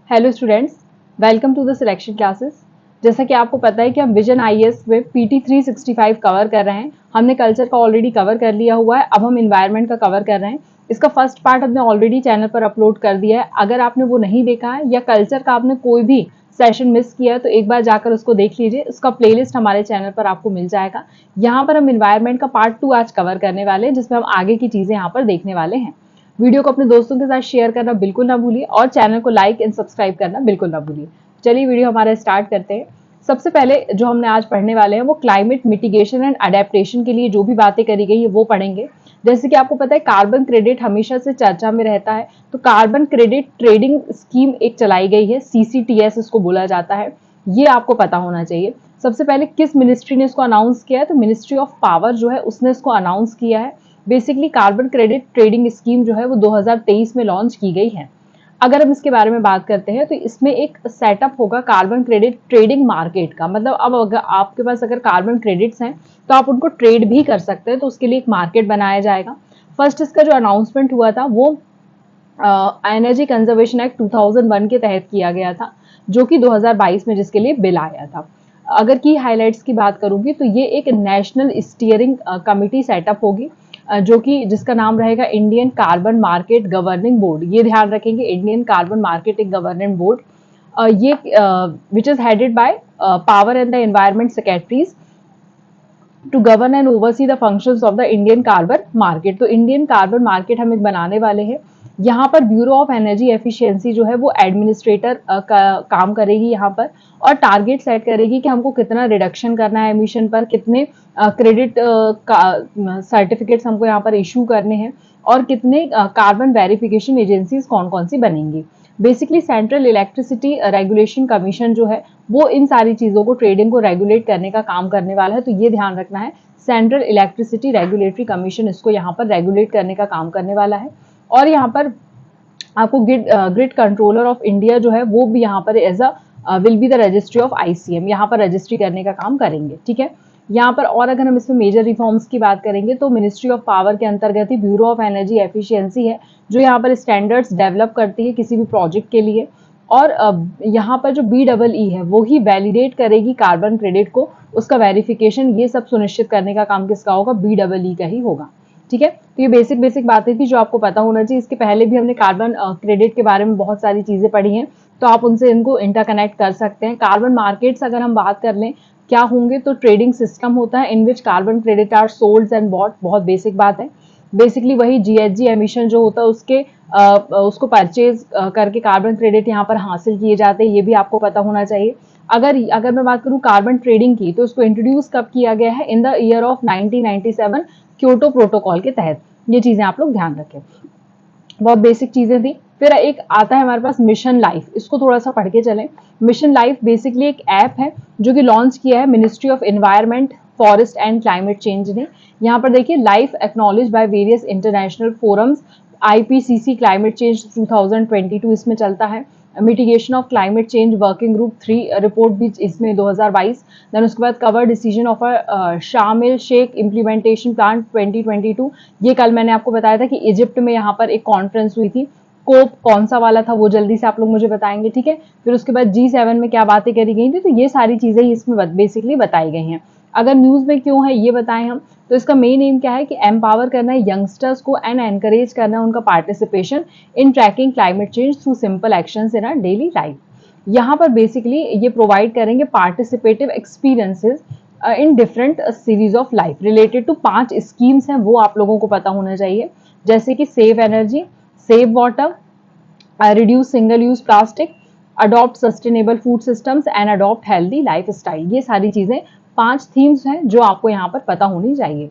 Hello students, welcome to the selection classes. जैसा कि आपको पता है कि हम विजन आईएएस में पीटी 365 कवर कर रहे हैं। हमने कल्चर का ऑलरेडी कवर कर लिया हुआ है, अब हम इन्वायरमेंट का कवर कर रहे हैं। इसका फर्स्ट पार्ट हमने ऑलरेडी चैनल पर अपलोड कर दिया है। अगर आपने वो नहीं देखा है या कल्चर का आपने कोई भी सेशन मिस किया है तो एक बार जाकर उसको देख लीजिए। उसका प्लेलिस्ट हमारे चैनल पर आपको मिल जाएगा। यहाँ पर हम इन्वायरमेंट का पार्ट 2 आज कवर करने वाले हैं, जिसमें हम आगे की चीजें यहाँ पर देखने वाले हैं। वीडियो को अपने दोस्तों के साथ शेयर करना बिल्कुल ना भूलिए और चैनल को लाइक एंड सब्सक्राइब करना बिल्कुल ना भूलिए। चलिए वीडियो हमारा स्टार्ट करते हैं। सबसे पहले जो हमने आज पढ़ने वाले हैं वो क्लाइमेट मिटिगेशन एंड अडेप्टेशन के लिए जो भी बातें करी गई है वो पढ़ेंगे। जैसे कि आपको पता है कार्बन क्रेडिट हमेशा से चर्चा में रहता है, तो कार्बन क्रेडिट ट्रेडिंग स्कीम एक चलाई गई है, CCTS इसको बोला जाता है। ये आपको पता होना चाहिए। सबसे पहले किस मिनिस्ट्री ने इसको अनाउंस किया है, तो मिनिस्ट्री ऑफ पावर जो है उसने इसको अनाउंस किया है। Basically carbon credit trading scheme जो है वो 2023 में लॉन्च की गई है। अगर हम इसके बारे में बात करते हैं तो इसमें एक सेटअप होगा कार्बन क्रेडिट ट्रेडिंग मार्केट का। मतलब अब अगर आपके पास अगर कार्बन क्रेडिट्स हैं तो आप उनको ट्रेड भी कर सकते हैं, तो उसके लिए एक मार्केट बनाया जाएगा। फर्स्ट इसका जो अनाउंसमेंट हुआ था वो एनर्जी कंजर्वेशन एक्ट 2001 के तहत किया गया था, जो कि 2022 में जिसके लिए बिल आया था। अगर की हाइलाइट्स की बात करूंगी तो ये एक नेशनल स्टीयरिंग कमिटी सेटअप होगी, जो कि जिसका नाम रहेगा Indian carbon market governing board. ये ध्यान रखेंगे, Indian carbon marketing governing board. ये which is headed by power and the environment secretaries to govern and oversee the functions of the Indian carbon market. तो इंडियन कार्बन मार्केट हम एक बनाने वाले हैं। यहाँ पर ब्यूरो ऑफ एनर्जी एफिशिएंसी जो है वो एडमिनिस्ट्रेटर का काम करेगी यहाँ पर, और टारगेट सेट करेगी कि हमको कितना रिडक्शन करना है एमिशन पर, कितने क्रेडिट सर्टिफिकेट्स हमको यहाँ पर इशू करने हैं, और कितने कार्बन वेरिफिकेशन एजेंसीज कौन कौन सी बनेंगी। Basically central electricity regulation commission जो है वो इन सारी चीजों को, ट्रेडिंग को रेगुलेट करने का काम करने वाला है। तो ये ध्यान रखना है, सेंट्रल इलेक्ट्रिसिटी रेगुलेटरी कमीशन इसको यहाँ पर रेगुलेट करने का काम करने वाला है। और यहाँ पर आपको ग्रिड कंट्रोलर ऑफ इंडिया जो है वो भी यहाँ पर as a will be the registry of ICM, यहाँ पर रजिस्ट्री करने का काम करेंगे। ठीक है, यहाँ पर और अगर हम इसमें मेजर रिफॉर्म्स की बात करेंगे तो मिनिस्ट्री ऑफ पावर के अंतर्गत ही ब्यूरो ऑफ एनर्जी एफिशिएंसी है, जो यहाँ पर स्टैंडर्ड्स डेवलप करती है किसी भी प्रोजेक्ट के लिए। और यहाँ पर जो BEE है वो ही वैलिडेट करेगी कार्बन क्रेडिट को, उसका वेरिफिकेशन ये सब सुनिश्चित करने का काम किसका होगा, BEE का ही होगा। ठीक है, तो ये बेसिक बेसिक बातें थी जो आपको पता होना चाहिए। इसके पहले भी हमने कार्बन क्रेडिट के बारे में बहुत सारी चीजें पढ़ी हैं, तो आप उनसे इनको इंटरकनेक्ट कर सकते हैं। कार्बन मार्केट्स अगर हम बात कर लें क्या होंगे, तो ट्रेडिंग सिस्टम होता है in which carbon credit are sold and bought. बहुत बेसिक बात है। बेसिकली वही GHG एमिशन जो होता है उसके उसको परचेज करके कार्बन क्रेडिट यहाँ पर हासिल किए जाते हैं, ये भी आपको पता होना चाहिए। अगर मैं बात करूँ कार्बन ट्रेडिंग की, तो इसको इंट्रोड्यूस कब किया गया है, in the year of 1997 Kyoto protocol के तहत। ये चीजें आप लोग ध्यान रखें, बहुत बेसिक चीजें थी। फिर एक आता है हमारे पास मिशन लाइफ, इसको थोड़ा सा पढ़ के चलें। मिशन लाइफ बेसिकली एक ऐप है जो कि लॉन्च किया है ministry of environment, forest and climate change ने। यहाँ पर देखिए, life acknowledge by various international forums, IPCC climate change 2022 इसमें चलता है। Mitigation of climate change working group 3 report भी इसमें 2022। देन उसके बाद कवर डिसीजन ऑफ शामिल शेख इम्प्लीमेंटेशन प्लान 2022। ये कल मैंने आपको बताया था कि इजिप्ट में यहाँ पर एक कॉन्फ्रेंस हुई थी। कोप कौन सा वाला था वो जल्दी से आप लोग मुझे बताएंगे। ठीक है, फिर उसके बाद G7 में क्या बातें करी गई थी, तो ये सारी चीजें ही इसमें बेसिकली बताई गई हैं। अगर न्यूज में क्यों है ये बताएं हम, तो इसका मेन एम क्या है कि एम्पावर करना है यंगस्टर्स को एंड एनकरेज करना है उनका participation in tracking climate change through simple actions in our daily life. यहाँ पर बेसिकली ये प्रोवाइड करेंगे participative experiences in different series of life related to 5 schemes हैं, वो आप लोगों को पता होना चाहिए। जैसे कि save energy, save water, reduce single use plastic, adopt sustainable food systems and adopt healthy life style. ये सारी चीजें 5 थीम्स हैं जो आपको यहाँ पर पता होनी चाहिए।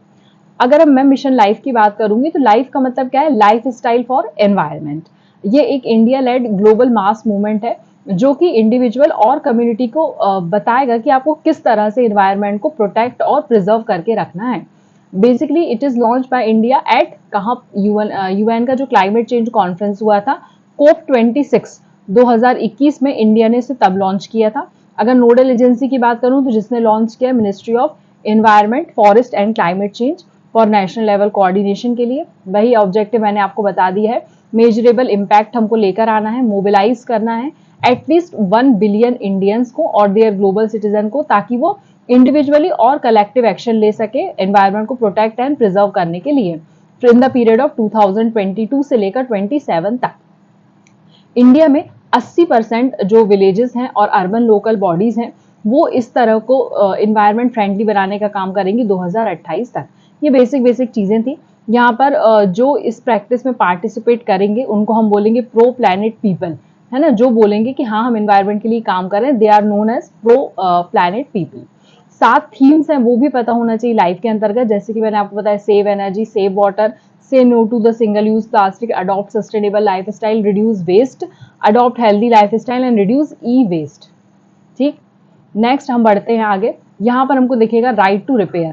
अगर मैं मिशन लाइफ की बात करूंगी तो लाइफ का मतलब क्या है, लाइफ स्टाइल फॉर एनवायरमेंट। ये एक India lead global mass movement है जो कि इंडिविजुअल और कम्युनिटी को बताएगा कि आपको किस तरह से एनवायरमेंट को प्रोटेक्ट और प्रिजर्व करके रखना है। Basically it is launch by India at कहाँ, यूएन का जो क्लाइमेट चेंज कॉन्फ्रेंस हुआ था COP26 2021 में, इंडिया ने इसे तब लॉन्च किया था। अगर नोडल एजेंसी की बात करूं तो जिसने लॉन्च किया ministry of environment, forest and climate change for national level coordination के लिए। वही ऑब्जेक्टिव मैंने आपको बता दिया है, मेजरेबल इम्पैक्ट हमको लेकर आना है, मोबिलाइज करना है एटलीस्ट 1 बिलियन इंडियंस को और देयर ग्लोबल सिटीजन को, ताकि वो इंडिविजुअली और कलेक्टिव एक्शन ले सके एनवायरमेंट को प्रोटेक्ट एंड प्रिजर्व करने के लिए इन द पीरियड ऑफ 2022 से लेकर 27 तक। इंडिया में 80% जो विलेजेस हैं और अर्बन लोकल बॉडीज हैं वो इस तरह को एनवायरमेंट फ्रेंडली बनाने का काम करेंगी 2028 तक। ये बेसिक चीजें थी। यहाँ पर जो इस प्रैक्टिस में पार्टिसिपेट करेंगे उनको हम बोलेंगे प्रो प्लैनेट पीपल, है ना, जो बोलेंगे कि हाँ हम एनवायरमेंट के लिए काम कर रहे हैं, they are known as pro planet people. 7 themes हैं वो भी पता होना चाहिए लाइफ के अंतर्गत, जैसे कि मैंने आपको बताया save energy, save water, say no to the single use plastic, adopt sustainable lifestyle, reduce waste, adopt healthy lifestyle and reduce e-waste। ठीक, नेक्स्ट हम बढ़ते हैं आगे। यहाँ पर हमको दिखेगा right to repair.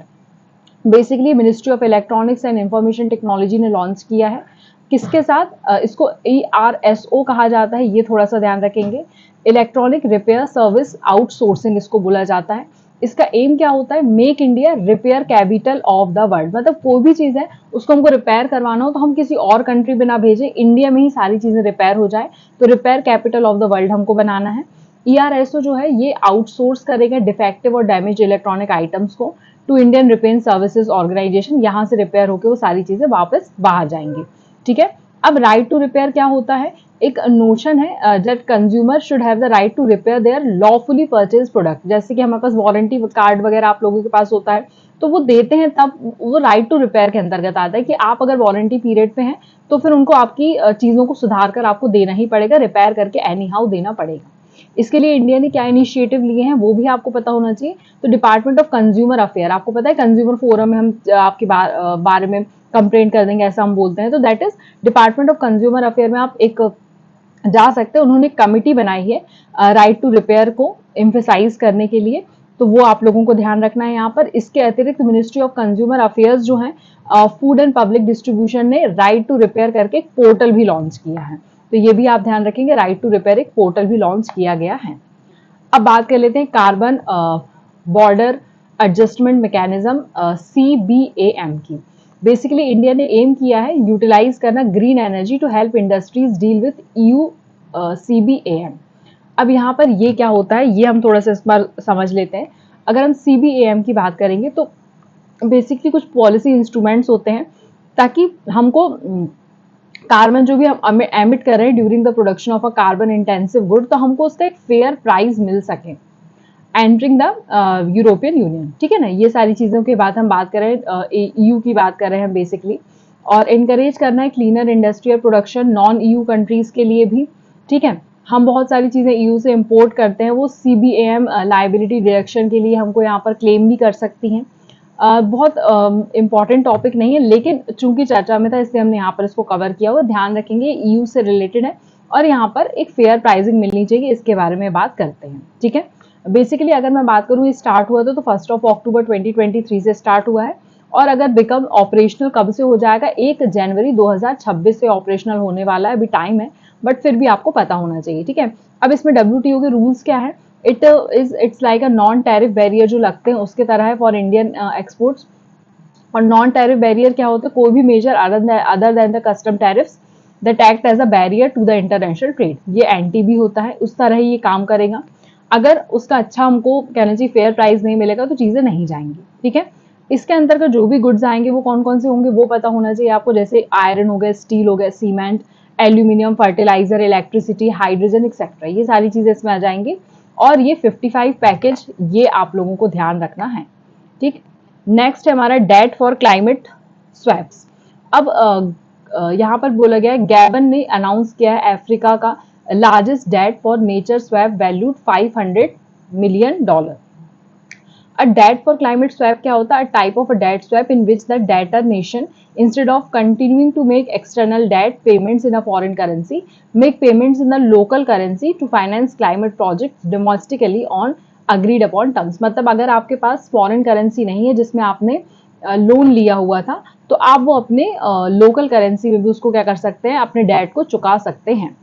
Basically ministry of electronics and information technology ने लॉन्च किया है। किसके साथ? इसको ERSO कहा जाता है, ये थोड़ा सा ध्यान रखेंगे। इलेक्ट्रॉनिक रिपेयर सर्विस आउटसोर्सिंग इसको बोला जाता है। इसका एम क्या होता है? Make India repair capital of the world. मतलब कोई भी चीज है उसको हमको रिपेयर करवाना हो तो हम किसी और कंट्री में ना भेजें, इंडिया में ही सारी चीजें रिपेयर हो जाए, तो repair capital of the world हमको बनाना है। ERSO जो है ये आउटसोर्स करेगा डिफेक्टिव और डैमेज इलेक्ट्रॉनिक आइटम्स को to Indian repair services organisation. यहाँ से रिपेयर होकर वो सारी चीजें वापस बाहर जाएंगी। ठीक है, अब राइट टू रिपेयर क्या होता है? एक नोशन है that consumer should have the right to repair their lawfully purchase product. जैसे कि हमारे पास वारंटी कार्ड वगैरह आप लोगों के पास होता है तो वो देते हैं, तब वो राइट टू रिपेयर के अंतर्गत आता है कि आप अगर वारंटी पीरियड पे हैं तो फिर उनको आपकी चीजों को सुधार कर आपको देना ही पड़ेगा, रिपेयर करके एनी हाउ देना पड़ेगा। इसके लिए इंडिया ने क्या इनिशिएटिव लिए हैं वो भी आपको पता होना चाहिए। तो डिपार्टमेंट ऑफ कंज्यूमर अफेयर, आपको पता है कंज्यूमर फोरम में हम आपके बारे में कंप्लेंट कर देंगे ऐसा हम बोलते हैं, तो that is department of consumer affair में आप एक जा सकते हैं। उन्होंने कमिटी बनाई है राइट टू रिपेयर को एम्फेसाइज करने के लिए, तो वो आप लोगों को ध्यान रखना है यहाँ पर। इसके अतिरिक्त मिनिस्ट्री ऑफ कंज्यूमर अफेयर्स जो है फूड एंड पब्लिक डिस्ट्रीब्यूशन ने राइट टू रिपेयर करके एक पोर्टल भी लॉन्च किया है, तो ये भी आप ध्यान रखेंगे। राइट टू रिपेयर एक पोर्टल भी लॉन्च किया गया है। अब बात कर लेते हैं carbon border adjustment mechanism CBAM की। बेसिकली इंडिया ने एम किया है यूटिलाइज करना green energy to help industries deal with EU CBAM। अब यहाँ पर ये क्या होता है ये हम थोड़ा सा इस बार समझ लेते हैं। अगर हम CBAM की बात करेंगे तो बेसिकली कुछ पॉलिसी इंस्ट्रूमेंट्स होते हैं ताकि हमको कार्बन जो भी हम एमिट कर रहे हैं during the production of a carbon intensive good, तो हमको उसका एक फेयर प्राइस मिल सके एंटरिंग द यूरोपियन यूनियन। ठीक है ना, ये सारी चीजों की बात हम बात कर रहे हैं, EU की बात कर रहे हैं बेसिकली। और इनकरेज करना है cleaner industrial production non EU countries के लिए भी। ठीक है, हम बहुत सारी चीजें EU से इंपोर्ट करते हैं, वो CBAM लाइबिलिटी डिडक्शन के लिए हमको यहाँ पर क्लेम भी कर सकती हैं। बहुत इंपॉर्टेंट टॉपिक नहीं है लेकिन चूंकि चर्चा में था इसलिए हमने यहाँ पर इसको कवर किया हुआ। ध्यान रखेंगे EU से रिलेटेड है और यहाँ पर एक फेयर प्राइसिंग मिलनी चाहिए, इसके बारे में बात करते हैं। ठीक है, बेसिकली अगर मैं बात करूँ ये स्टार्ट हुआ था तो 1 अक्टूबर 2023 से स्टार्ट हुआ है और अगर बिकम ऑपरेशनल कब से हो जाएगा? 1 जनवरी 2026 से ऑपरेशनल होने वाला है। अभी टाइम है बट फिर भी आपको पता होना चाहिए। ठीक है, अब इसमें WTO के रूल्स क्या है? It's like a non tariff barrier जो लगते हैं उसके तरह है फॉर इंडियन एक्सपोर्ट्स। और नॉन टैरिफ बैरियर क्या होता है? कोई भी measure other than the custom tariffs that act as a barrier to the international trade. ये एंटी भी होता है, उस तरह ही ये काम करेगा। अगर उसका अच्छा हमको कहना चाहिए फेयर प्राइस नहीं मिलेगा तो चीजें नहीं जाएंगी। ठीक है, इसके अंतर्गत जो भी गुड्स आएंगे वो कौन कौन से होंगे वो पता होना चाहिए आपको, जैसे आयरन हो गया, स्टील हो गया, cement, aluminium, fertiliser, electricity, hydrogen etcetera, ये सारी चीजें इसमें आ जाएंगी। और ये 55 पैकेज ये आप लोगों को ध्यान रखना है। ठीक, नेक्स्ट है हमारा डेट फॉर क्लाइमेट स्वैप्स। अब यहाँ पर बोला गया है गैबन ने अनाउंस किया है अफ्रीका का largest debt for nature swap valued $500 million. A debt for climate swap क्या होता है? A type of a debt swap in which the debtor nation, instead of continuing to make external debt payments in a foreign currency, make payments in the local currency to finance climate projects domestically on agreed upon terms। मतलब अगर आपके पास foreign currency नहीं है जिसमें आपने loan लिया हुआ था तो आप वो अपने लोकल करेंसी में भी उसको क्या कर सकते हैं? अपने डेट को चुका सकते हैं।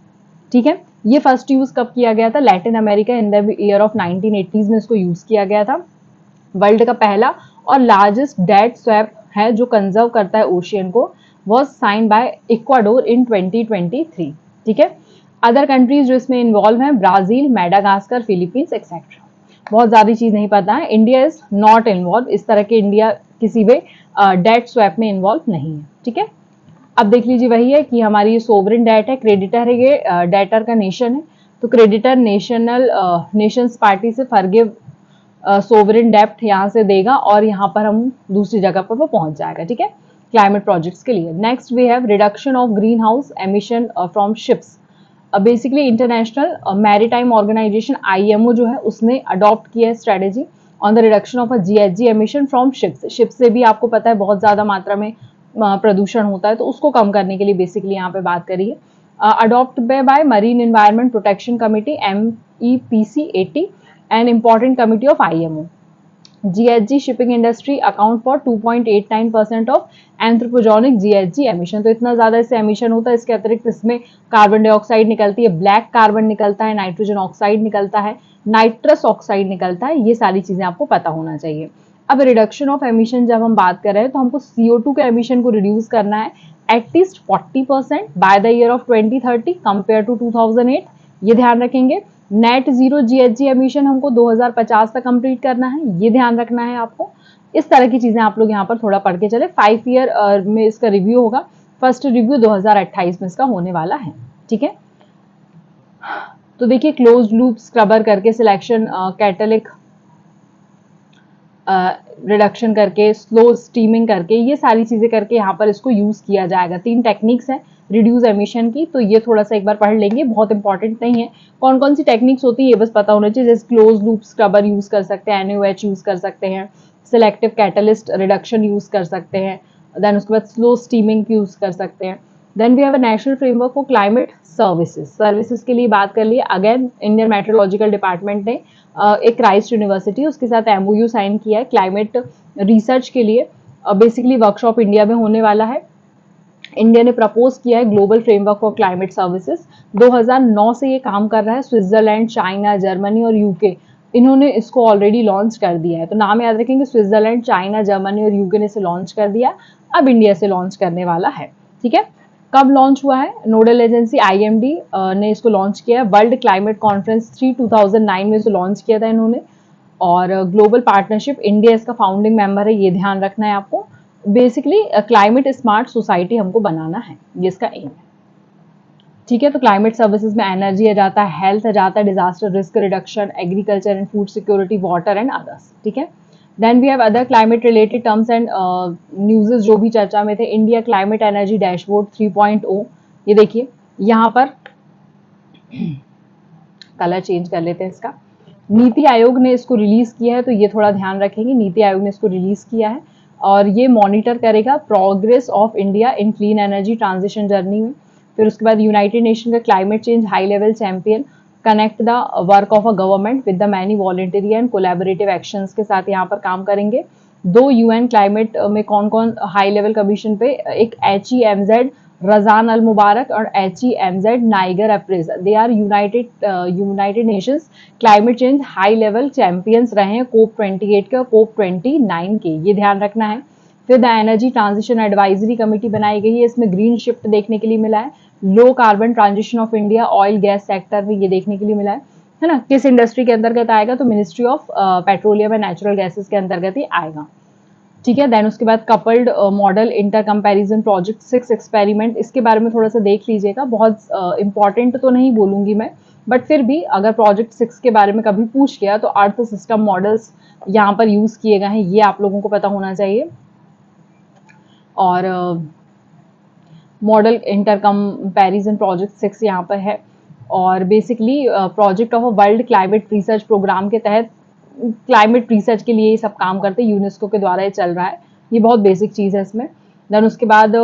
ठीक है, ये फर्स्ट यूज कब किया गया था? Latin America in the year of 1980s में इसको यूज किया गया था। वर्ल्ड का पहला और लार्जेस्ट डेट स्वैप है जो कंजर्व करता है ओशियन को, वॉज साइन बाय इक्वाडोर इन 2023। ठीक है, अदर कंट्रीज जो इसमें इन्वॉल्व हैं, ब्राजील, मेडागास्कर, फिलीपींस एक्सेट्रा। बहुत ज्यादा चीज नहीं पता है। इंडिया इज नॉट इन्वॉल्व, इस तरह के इंडिया किसी भी डेट स्वैप में इन्वॉल्व नहीं है। ठीक है, अब देख लीजिए वही है कि हमारी ये सोवरेन डेट है, क्रेडिटर है, ये डेटर का नेशन है, तो क्रेडिटर नेशंस पार्टी से फॉरगिव सोवरेन डेप्ट यहाँ से देगा और यहाँ पर हम दूसरी जगह पर वो पहुंच जाएगा। ठीक है, क्लाइमेट प्रोजेक्ट्स के लिए। Next we have reduction of greenhouse emission from ships. Basically international maritime organisation IMO जो है उसने अडॉप्ट किया है strategy on the reduction of GHG emission from ships. Ship से भी आपको पता है बहुत ज्यादा मात्रा में प्रदूषण होता है, तो उसको कम करने के लिए बेसिकली यहाँ पे बात करी है। Adopt by marine environment protection committee MEPC 80 and important committee of IMO। GHG shipping industry account for 2.89% of anthropogenic GHG emission. तो इतना ज्यादा इससे एमिशन होता है, इसके अतिरिक्त इसमें कार्बन डाइऑक्साइड निकलती है, ब्लैक कार्बन निकलता है, नाइट्रोजन ऑक्साइड निकलता है, नाइट्रस ऑक्साइड निकलता है। ये सारी चीजें आपको पता होना चाहिए। अब रिडक्शन ऑफ एमिशन जब हम बात कर रहे हैं तो हमको CO2 के एमिशन को रिड्यूस करना है at least 40% by the year of 2030 compare to 2008। ये ध्यान रखेंगे। नेट जीरो GHG एमिशन हमको 2050 तक कंप्लीट करना है, ये ध्यान रखना है आपको। इस तरह की चीजें आप लोग यहाँ पर थोड़ा पढ़ के चले। 5 ईयर में इसका रिव्यू होगा। फर्स्ट रिव्यू 2028 में इसका होने वाला है। ठीक है, तो देखिए क्लोज लूप स्क्रबर करके सिलेक्शन, कैटलिक रिडक्शन करके, स्लो स्टीमिंग करके, ये सारी चीजें करके यहाँ पर इसको यूज किया जाएगा। 3 टेक्निक्स है रिड्यूस एमिशन की, तो ये थोड़ा सा एक बार पढ़ लेंगे, बहुत इंपॉर्टेंट नहीं है। कौन कौन सी टेक्निक्स होती है ये बस पता होना चाहिए। जैसे क्लोज लूप स्क्रबर यूज कर सकते हैं, NaOH यूज कर सकते हैं, सिलेक्टिव कैटलिस्ट रिडक्शन यूज कर सकते हैं, देन उसके बाद स्लो स्टीमिंग यूज कर सकते हैं। Then we have a national framework for climate services. Services के लिए बात कर लिए, अगेन इंडियन मेट्रोलॉजिकल डिपार्टमेंट ने एक क्राइस्ट यूनिवर्सिटी उसके साथ MOU साइन किया है क्लाइमेट रिसर्च के लिए। बेसिकली वर्कशॉप इंडिया में होने वाला है। इंडिया ने प्रपोज किया है global framework for climate services. 2009 से ये काम कर रहा है। स्विट्जरलैंड, चाइना, जर्मनी और UK इन्होंने इसको ऑलरेडी लॉन्च कर दिया है। तो नाम याद रखेंगे, स्विट्जरलैंड, चाइना, जर्मनी और UK ने इसे लॉन्च कर दिया, अब इंडिया से लॉन्च करने वाला है। ठीक है, कब लॉन्च हुआ है? नोडल एजेंसी IMD ने इसको लॉन्च किया है। वर्ल्ड क्लाइमेट कॉन्फ्रेंस 2009 में इसको लॉन्च किया था इन्होंने, और ग्लोबल पार्टनरशिप इंडिया इसका फाउंडिंग मेंबर है, ये ध्यान रखना है आपको। बेसिकली क्लाइमेट स्मार्ट सोसाइटी हमको बनाना है, ये इसका एम है। ठीक है, तो क्लाइमेट सर्विसेज में एनर्जी आ जाता है, हेल्थ आ जाता है, disaster risk reduction, agriculture and food security, water and others. ठीक है, then we have other climate related terms and newses जो भी चर्चा में थे। इंडिया क्लाइमेट एनर्जी डैशबोर्ड 3.0, ये देखिए यहाँ पर कलर चेंज कर लेते हैं इसका। नीति आयोग ने इसको रिलीज किया है, तो ये थोड़ा ध्यान रखेंगे, नीति आयोग ने इसको रिलीज किया है और ये मॉनिटर करेगा progress of India in clean energy transition journey में। फिर उसके बाद यूनाइटेड नेशन का climate change high level champion connect the work of a government with the many voluntary and collaborative actions के साथ यहाँ पर काम करेंगे। 2 UN क्लाइमेट में कौन कौन हाई लेवल कमीशन पे, एक HEMZ रजान अल मुबारक और HEMZ नाइगर अप्रेजर, they are United Nations climate change high level champions रहे हैं COP 28 के और COP 29 के, ये ध्यान रखना है। फिर the energy transition advisory committee बनाई गई है, इसमें ग्रीन शिफ्ट देखने के लिए मिला है। Low carbon transition of India oil gas sector में ये देखने के लिए मिला है ना। किस इंडस्ट्री के अंतर्गत आएगा? तो ministry of petroleum and natural gases के अंतर्गत ही आएगा। ठीक है, देन उसके बाद coupled model inter comparison project 6 experiment, इसके बारे में थोड़ा सा देख लीजिएगा। बहुत इंपॉर्टेंट तो नहीं बोलूंगी मैं, बट फिर भी अगर प्रोजेक्ट 6 के बारे में कभी पूछ गया तो अर्थ सिस्टम मॉडल्स यहाँ पर यूज किए गए हैं, ये आप लोगों को पता होना चाहिए। और मॉडल इंटर कंपैरिजन प्रोजेक्ट 6 यहाँ पर है। और basically project of a world climate research programme के तहत क्लाइमेट रिसर्च के लिए ये सब काम करते हैं, यूनेस्को के द्वारा ये चल रहा है। ये बहुत बेसिक चीज है इसमें। देन उसके बाद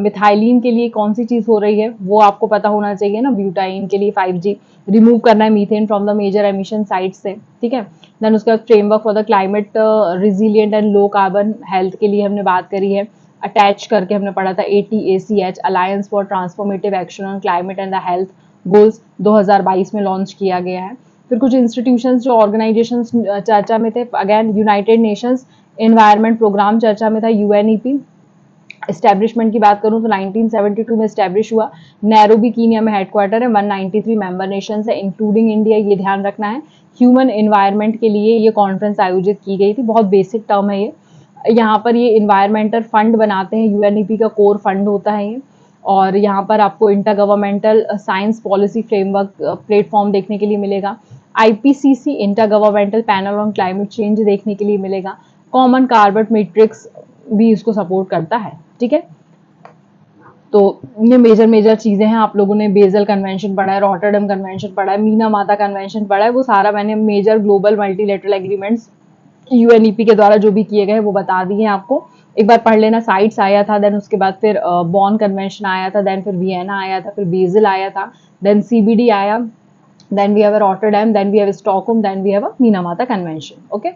मिथाइलिन के लिए कौन सी चीज हो रही है वो आपको पता होना चाहिए ना। ब्यूटाइन के लिए 5G रिमूव करना है methane from the major emission site से। ठीक है, देन उसके बाद framework for the climate resilient and low carbon health के लिए हमने बात करी है। अटैच करके हमने पढ़ा था ATACH alliance for transformative action on climate and the health goals 2022 में लॉन्च किया गया है। फिर कुछ इंस्टीट्यूशंस जो ऑर्गेनाइजेशंस चर्चा में थे, again United Nations environment programme चर्चा में था, UNEP, एस्टेब्लिशमेंट की बात करूं तो 1972 में एस्टेब्लिश हुआ। नैरोबी कीनिया में हेडक्वार्टर है। 193 मेंबर नेशंस है इंक्लूडिंग इंडिया, ये ध्यान रखना है। ह्यूमन एनवायरनमेंट के लिए ये कॉन्फ्रेंस आयोजित की गई थी। बहुत बेसिक टर्म है ये। यहाँ पर ये इन्वायरमेंटल फंड बनाते हैं, यूएनईपी का कोर फंड होता है ये। और यहाँ पर आपको inter governmental science policy framework platform देखने के लिए मिलेगा। IPCC inter governmental panel on climate change देखने के लिए मिलेगा। कॉमन कार्बन मैट्रिक्स भी इसको सपोर्ट करता है। ठीक है, तो ये मेजर चीजें हैं। आप लोगों ने बेजल कन्वेंशन पढ़ा है, रॉटरडम कन्वेंशन पढ़ा है, मीना माता कन्वेंशन पढ़ा है, वो सारा मैंने major global multilateral agreements UNEP के द्वारा जो भी किए गए वो बता दिए हैं आपको। एक बार पढ़ लेना। साइट्स आया था, देन उसके बाद फिर बॉन कन्वेंशन आया था, देन फिर वियना आया था, फिर बेजल आया था, देन सीबीडी आया, then we have Rotterdam, then we have Stockholm, then we have Minamata convention. Okay,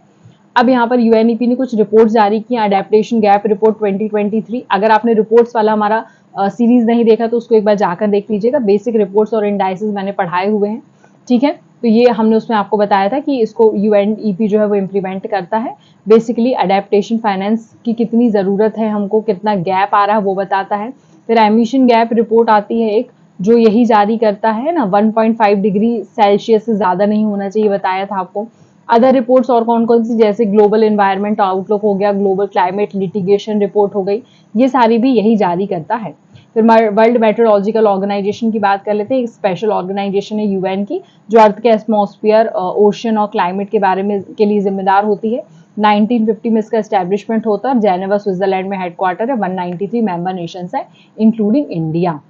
अब यहाँ पर यूएनईपी ने कुछ रिपोर्ट जारी की। Adaptation gap report 2023। अगर आपने रिपोर्ट्स वाला हमारा सीरीज नहीं देखा तो उसको एक बार जाकर देख लीजिएगा। बेसिक रिपोर्ट्स और इंडाइसेस मैंने पढ़ाए हुए हैं। ठीक है, तो ये हमने उसमें आपको बताया था कि इसको यूएनईपी जो है वो इम्प्लीमेंट करता है। बेसिकली अडेप्टेशन फाइनेंस की कितनी ज़रूरत है हमको, कितना गैप आ रहा है वो बताता है। फिर एमिशन गैप रिपोर्ट आती है एक, जो यही जारी करता है ना, 1.5 डिग्री सेल्सियस से ज़्यादा नहीं होना चाहिए, बताया था आपको। अदर रिपोर्ट्स और कौन कौन सी, जैसे ग्लोबल एनवायरनमेंट आउटलुक हो गया, ग्लोबल क्लाइमेट लिटिगेशन रिपोर्ट हो गई, ये सारी भी यही जारी करता है। फिर वर्ल्ड मेट्रोलॉजिकल ऑर्गेनाइजेशन की बात कर लेते हैं। एक स्पेशल ऑर्गेनाइजेशन है यूएन की, जो अर्थ के एटमॉस्फेयर, ओशन और क्लाइमेट के बारे में के लिए जिम्मेदार होती है। 1950 में इसका एस्टेब्लिशमेंट होता है और जेनेवा स्विट्जरलैंड में हेडक्वार्टर है। 193 मेंबर नेशंस है इंक्लूडिंग इंडिया।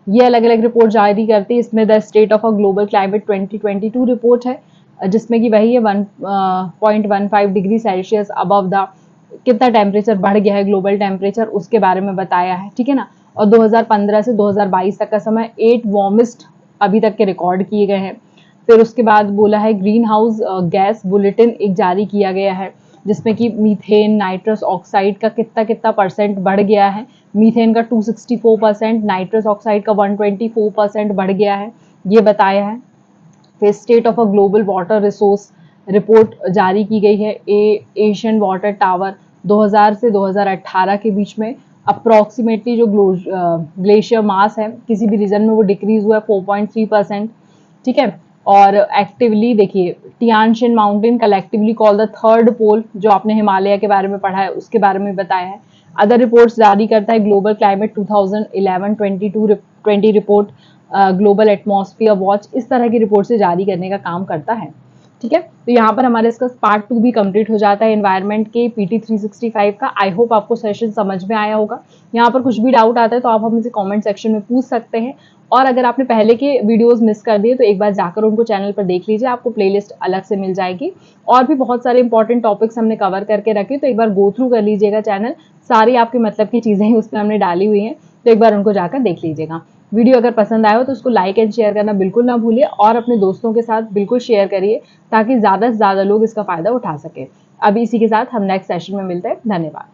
ये अलग अलग रिपोर्ट जारी करती है। इसमें the state of a global climate 2022 report है, जिसमें कि वही है 1.15 डिग्री सेल्सियस अबव द, कितना टेम्परेचर बढ़ गया है ग्लोबल टेम्परेचर, उसके बारे में बताया है। ठीक है ना, और 2015 से 2022 तक का समय 8 वार्मिस्ट अभी तक के रिकॉर्ड किए गए हैं। फिर उसके बाद बोला है ग्रीन हाउस गैस बुलेटिन एक जारी किया गया है, जिसमें कि मीथेन, नाइट्रस ऑक्साइड का कितना कितना परसेंट बढ़ गया है। मीथेन का 264%, नाइट्रस ऑक्साइड का 124% बढ़ गया है, ये बताया है। फिर state of a global water resource report जारी की गई है। एशियन वाटर टावर 2000 से 2018 के बीच में अप्रोक्सीमेटली जो ग्लेशियर मास है किसी भी रीजन में वो डिक्रीज हुआ है 4.3%। ठीक है, और एक्टिवली देखिए Tianshan mountain collectively call the third pole, जो आपने हिमालय के बारे में पढ़ा है उसके बारे में बताया है। अदर रिपोर्ट्स जारी करता है global climate 2011-20 report, global atmosphere watch, इस तरह की रिपोर्ट से जारी करने का काम करता है। ठीक है, तो यहाँ पर हमारे इसका पार्ट 2 भी कंप्लीट हो जाता है एनवायरनमेंट के पीटी 365 का। आई होप आपको सेशन समझ में आया होगा। यहाँ पर कुछ भी डाउट आता है तो आप हमसे कमेंट सेक्शन में पूछ सकते हैं। और अगर आपने पहले के वीडियोस मिस कर दिए तो एक बार जाकर उनको चैनल पर देख लीजिए, आपको प्लेलिस्ट अलग से मिल जाएगी। और भी बहुत सारे इंपॉर्टेंट टॉपिक्स हमने कवर करके रखे, तो एक बार गो थ्रू कर लीजिएगा चैनल। सारी आपके मतलब की चीजें ही उसमें हमने डाली हुई हैं, तो एक बार उनको जाकर देख लीजिएगा। वीडियो अगर पसंद आया हो तो उसको लाइक एंड शेयर करना बिल्कुल ना भूलिए, और अपने दोस्तों के साथ बिल्कुल शेयर करिए ताकि ज़्यादा से ज़्यादा लोग इसका फ़ायदा उठा सके। अभी इसी के साथ हम नेक्स्ट सेशन में मिलते हैं। धन्यवाद।